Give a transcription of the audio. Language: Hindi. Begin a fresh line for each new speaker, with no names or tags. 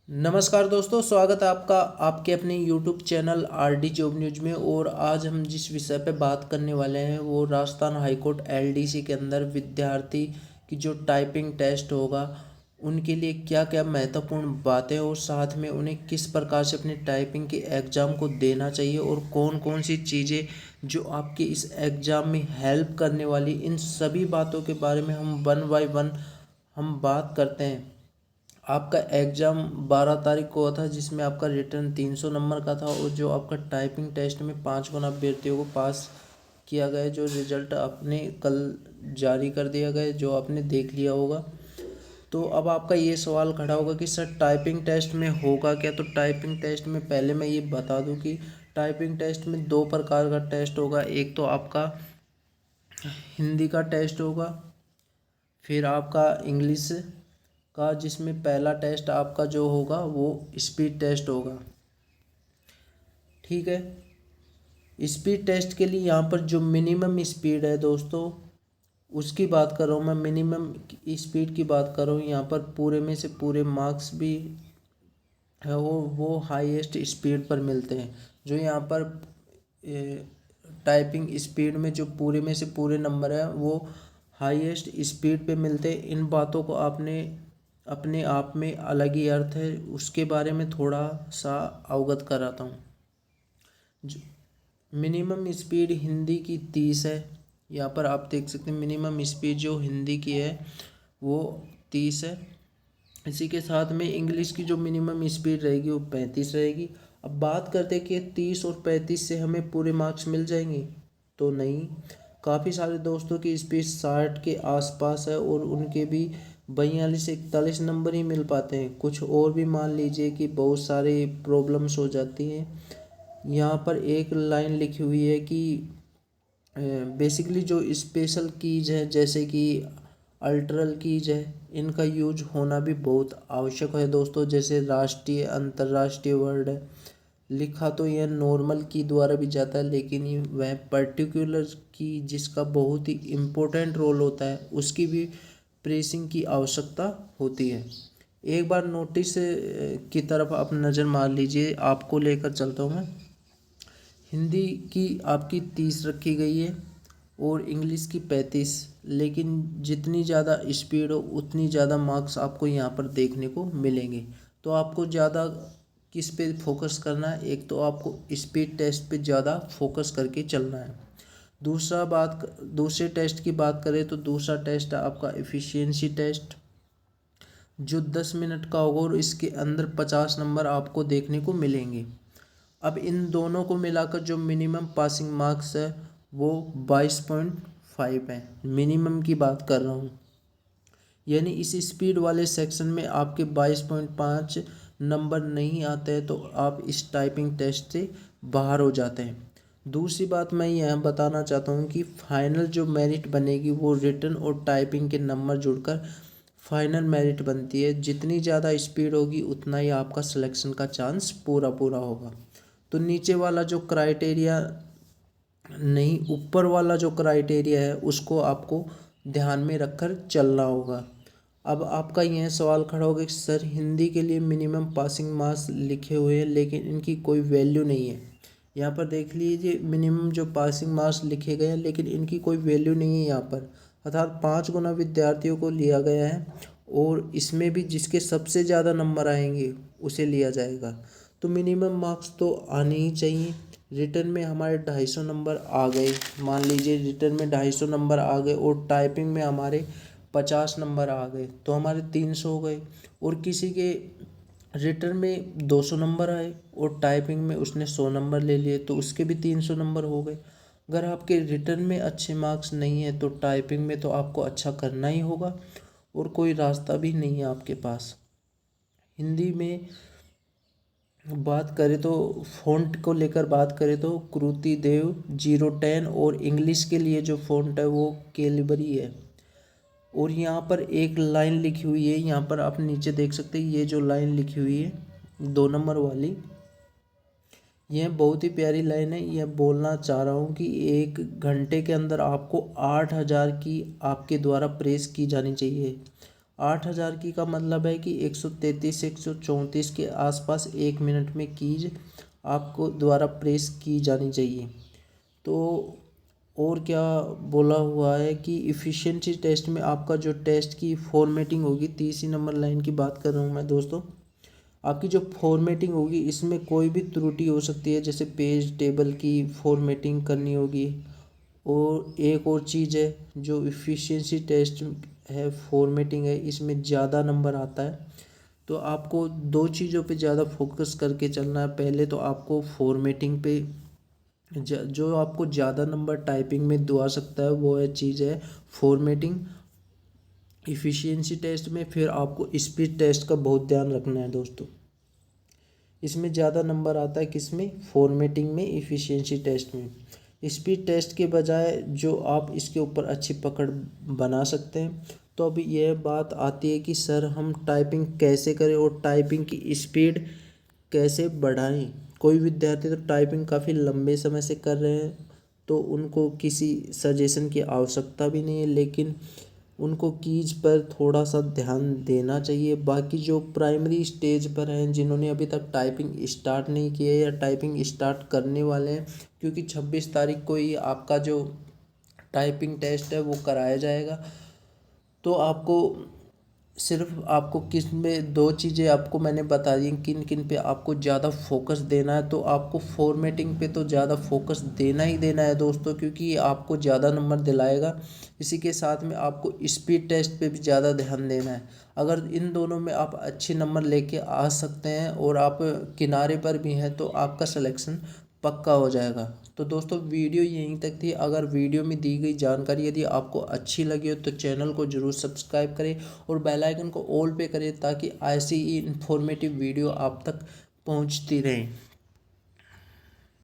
नमस्कार दोस्तों, स्वागत है आपका आपके अपने YouTube channel RD job news में। और आज हम जिस विषय पे बात करने वाले हैं वो राजस्थान हाईकोर्ट एलडीसी के अंदर विद्यार्थी की जो टाइपिंग टेस्ट होगा उनके लिए क्या क्या महत्वपूर्ण बातें और साथ में उन्हें किस प्रकार से अपनी टाइपिंग के एग्ज़ाम को देना चाहिए और कौन कौन सी चीज़ें जो आपके इस एग्ज़ाम में हेल्प करने वाली, इन सभी बातों के बारे में हम वन बाय वन हम बात करते हैं। आपका एग्ज़ाम 12 तारीख को हुआ था जिसमें आपका रिटर्न 300 नंबर का था और जो आपका टाइपिंग टेस्ट में 5 गुना अभ्यर्थियों को पास किया गया, जो रिज़ल्ट आपने कल जारी कर दिया गया, जो आपने देख लिया होगा। तो अब आपका ये सवाल खड़ा होगा कि सर टाइपिंग टेस्ट में होगा क्या। तो टाइपिंग टेस्ट में पहले मैं ये बता दूं कि टाइपिंग टेस्ट में दो प्रकार का टेस्ट होगा। एक तो आपका हिंदी का टेस्ट होगा, फिर आपका इंग्लिश का, जिसमें पहला टेस्ट आपका जो होगा वो स्पीड टेस्ट होगा। ठीक है, स्पीड टेस्ट के लिए यहाँ पर जो मिनिमम स्पीड है दोस्तों उसकी बात कर रहा हूँ मैं, मिनिमम स्पीड की बात कर रहा हूँ। यहाँ पर पूरे में से पूरे मार्क्स भी है वो हाईएस्ट स्पीड पर मिलते हैं। जो यहाँ पर टाइपिंग स्पीड में जो पूरे में से पूरे नंबर है वो हाईएस्ट स्पीड पे मिलते हैं। इन बातों को आपने अपने आप में अलग ही अर्थ है, उसके बारे में थोड़ा सा अवगत कराता हूँ। जो मिनिमम स्पीड हिंदी की 30 है, यहाँ पर आप देख सकते हैं मिनिमम स्पीड जो हिंदी की है वो 30 है। इसी के साथ में इंग्लिश की जो मिनिमम स्पीड रहेगी वो 35 रहेगी। अब बात करते हैं कि 30 और 35 से हमें पूरे मार्क्स मिल जाएंगे, तो नहीं। काफ़ी सारे दोस्तों की स्पीड 60 के आसपास है और उनके भी 42 से 41 नंबर ही मिल पाते हैं। कुछ और भी मान लीजिए कि बहुत सारे प्रॉब्लम्स हो जाती हैं। यहाँ पर एक लाइन लिखी हुई है कि बेसिकली जो स्पेशल कीज है जैसे कि अल्टरल कीज है, इनका यूज होना भी बहुत आवश्यक है दोस्तों। जैसे राष्ट्रीय अंतर्राष्ट्रीय वर्ड है, लिखा तो यह नॉर्मल की द्वारा भी जाता है, लेकिन ये वह पर्टिकुलर की जिसका बहुत ही इम्पोर्टेंट रोल होता है उसकी भी प्रेसिंग की आवश्यकता होती है। एक बार नोटिस की तरफ आप नज़र मार लीजिए, आपको लेकर चलता हूँ मैं। हिंदी की आपकी 30 रखी गई है और इंग्लिश की 35, लेकिन जितनी ज़्यादा स्पीड हो उतनी ज़्यादा मार्क्स आपको यहाँ पर देखने को मिलेंगे। तो आपको ज़्यादा किस पे फोकस करना है, एक तो आपको स्पीड टेस्ट पे ज़्यादा फोकस करके चलना है। दूसरे टेस्ट की बात करें तो दूसरा टेस्ट है आपका एफिशिएंसी टेस्ट, जो 10 मिनट का होगा और इसके अंदर 50 नंबर आपको देखने को मिलेंगे। अब इन दोनों को मिलाकर जो मिनिमम पासिंग मार्क्स है वो 22.5 है। मिनिमम की बात कर रहा हूँ, यानी इस स्पीड वाले सेक्शन में आपके 22.5 नंबर नहीं आते हैं तो आप इस टाइपिंग टेस्ट से बाहर हो जाते हैं। दूसरी बात मैं यह बताना चाहता हूँ कि फाइनल जो मेरिट बनेगी वो रिटन और टाइपिंग के नंबर जुड़कर फाइनल मेरिट बनती है। जितनी ज़्यादा स्पीड होगी उतना ही आपका सिलेक्शन का चांस पूरा पूरा होगा। तो नीचे वाला जो क्राइटेरिया नहीं, ऊपर वाला जो क्राइटेरिया है उसको आपको ध्यान में रखकर चलना होगा। अब आपका यह सवाल खड़ा होगा कि सर हिंदी के लिए मिनिमम पासिंग मार्क्स लिखे हुए हैं लेकिन इनकी कोई वैल्यू नहीं है। यहाँ पर देख लीजिए मिनिमम जो पासिंग मार्क्स लिखे गए हैं लेकिन इनकी कोई वैल्यू नहीं है यहाँ पर, अर्थात 5 गुना विद्यार्थियों को लिया गया है और इसमें भी जिसके सबसे ज़्यादा नंबर आएंगे उसे लिया जाएगा। तो मिनिमम मार्क्स तो आने ही चाहिए। रिटर्न में हमारे 250 नंबर आ गए, मान लीजिए रिटर्न में 250 नंबर आ गए और टाइपिंग में हमारे 50 नंबर आ गए तो हमारे 300 हो गए। और किसी के रिटर्न में 200 नंबर आए और टाइपिंग में उसने 100 नंबर ले लिए तो उसके भी 300 नंबर हो गए। अगर आपके रिटर्न में अच्छे मार्क्स नहीं है तो टाइपिंग में तो आपको अच्छा करना ही होगा और कोई रास्ता भी नहीं है आपके पास। हिंदी में बात करें तो फ़ॉन्ट को लेकर बात करें तो कृति देव 010 और इंग्लिश के लिए जो फ़ॉन्ट है वो कैलिबरी है। और यहाँ पर एक लाइन लिखी हुई है, यहाँ पर आप नीचे देख सकते हैं, ये जो लाइन लिखी हुई है 2 नंबर वाली, यह बहुत ही प्यारी लाइन है। यह बोलना चाह रहा हूँ कि 1 घंटे के अंदर आपको 8,000 की आपके द्वारा प्रेस की जानी चाहिए। 8000 की का मतलब है कि 133 से 134 के आसपास 1 मिनट में कीज आपको द्वारा प्रेस की जानी चाहिए। तो और क्या बोला हुआ है कि इफ़िशिएंसी टेस्ट में आपका जो टेस्ट की फॉर्मेटिंग होगी, 30 नंबर लाइन की बात कर रहा हूँ मैं दोस्तों। आपकी जो फॉर्मेटिंग होगी इसमें कोई भी त्रुटि हो सकती है, जैसे पेज टेबल की फॉर्मेटिंग करनी होगी। और एक और चीज़ है जो इफ़िशिएंसी टेस्ट है, फॉर्मेटिंग है, इसमें ज़्यादा नंबर आता है। तो आपको दो चीज़ों पे ज़्यादा फोकस करके चलना है। पहले तो आपको फॉर्मेटिंग पे जो आपको ज़्यादा नंबर टाइपिंग में दुआ सकता है वो है चीज़ है फॉर्मेटिंग। इफ़िशिएंसी टेस्ट में फिर आपको स्पीड टेस्ट का बहुत ध्यान रखना है दोस्तों। इसमें ज़्यादा नंबर आता है किसमें, फॉर्मेटिंग में, इफ़िशिएंसी टेस्ट में। स्पीड टेस्ट के बजाय जो आप इसके ऊपर अच्छी पकड़ बना सकते हैं। तो अभी यह बात आती है कि सर हम टाइपिंग कैसे करें और टाइपिंग की स्पीड कैसे बढ़ाएं। कोई विद्यार्थी तो टाइपिंग काफ़ी लंबे समय से कर रहे हैं, तो उनको किसी सजेशन की आवश्यकता भी नहीं है, लेकिन उनको कीज पर थोड़ा सा ध्यान देना चाहिए। बाकी जो प्राइमरी स्टेज पर हैं, जिन्होंने अभी तक टाइपिंग स्टार्ट नहीं की है या टाइपिंग स्टार्ट करने वाले हैं, क्योंकि 26 तारीख को ही आपका जो टाइपिंग टेस्ट है वो कराया जाएगा। तो आपको सिर्फ आपको किस में दो चीज़ें आपको मैंने बता दी किन किन पे आपको ज़्यादा फोकस देना है। तो आपको फॉर्मेटिंग पे तो ज़्यादा फोकस देना ही देना है दोस्तों, क्योंकि ये आपको ज़्यादा नंबर दिलाएगा। इसी के साथ में आपको स्पीड टेस्ट पे भी ज़्यादा ध्यान देना है। अगर इन दोनों में आप अच्छे नंबर लेके आ सकते हैं और आप किनारे पर भी हैं तो आपका सिलेक्शन पक्का हो जाएगा। तो दोस्तों वीडियो यहीं तक थी। अगर वीडियो में दी गई जानकारी यदि आपको अच्छी लगी हो तो चैनल को ज़रूर सब्सक्राइब करें और बेल आइकन को ऑल पे करें, ताकि ऐसी ही इन्फॉर्मेटिव वीडियो आप तक पहुंचती रहें।